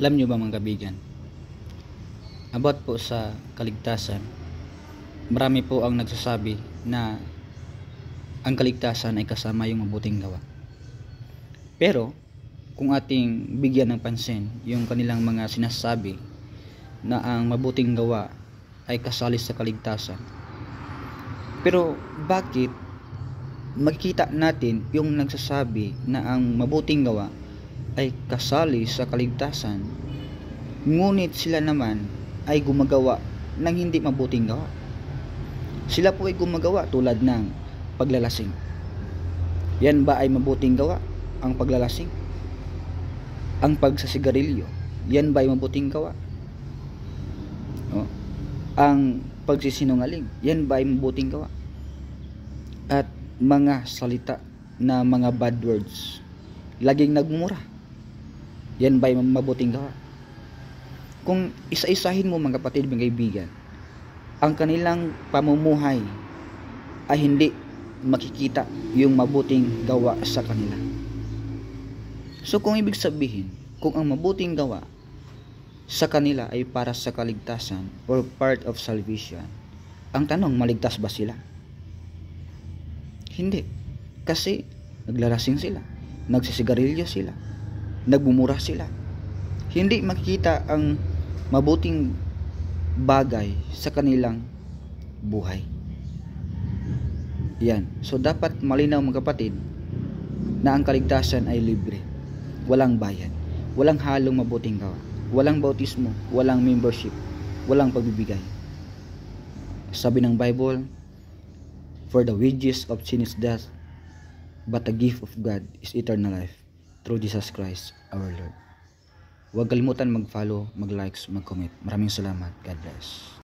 Alam nyo ba mga kaibigan, about po sa kaligtasan, marami po ang nagsasabi na ang kaligtasan ay kasama yung mabuting gawa. Pero kung ating bigyan ng pansin yung kanilang mga sinasabi na ang mabuting gawa ay kasali sa kaligtasan, pero bakit makikita natin yung nagsasabi na ang mabuting gawa ay kasali sa kaligtasan, ngunit sila naman ay gumagawa ng hindi mabuting gawa? Sila po ay gumagawa tulad ng paglalasing. Yan ba ay mabuting gawa? Ang paglalasing? Ang pagsasigarilyo, yan ba ay mabuting gawa? Ang pagsisinungaling, yan ba ay mabuting gawa? At mga salita na mga bad words, laging nagmumura, yan ba ay mabuting gawa? Kung isa-isahin mo mga kapatid, mga kaibigan, ang kanilang pamumuhay ay hindi makikita yung mabuting gawa sa kanila. So kung ibig sabihin, kung ang mabuting gawa sa kanila ay para sa kaligtasan or part of salvation, ang tanong, maligtas ba sila? Hindi. Kasi naglalasing sila, nagsisigarilyo sila, nagmumura sila. Hindi makikita ang mabuting bagay sa kanilang buhay. Yan. So dapat malinaw mga kapatid na ang kaligtasan ay libre. Walang bayad. Walang halong mabuting gawa. Walang bautismo. Walang membership. Walang pagbibigay. Sabi ng Bible, for the wages of sin is death, but the gift of God is eternal life through Jesus Christ our Lord. Huwag kalimutan mag-follow, mag-likes, mag-comment. Maraming salamat. God bless.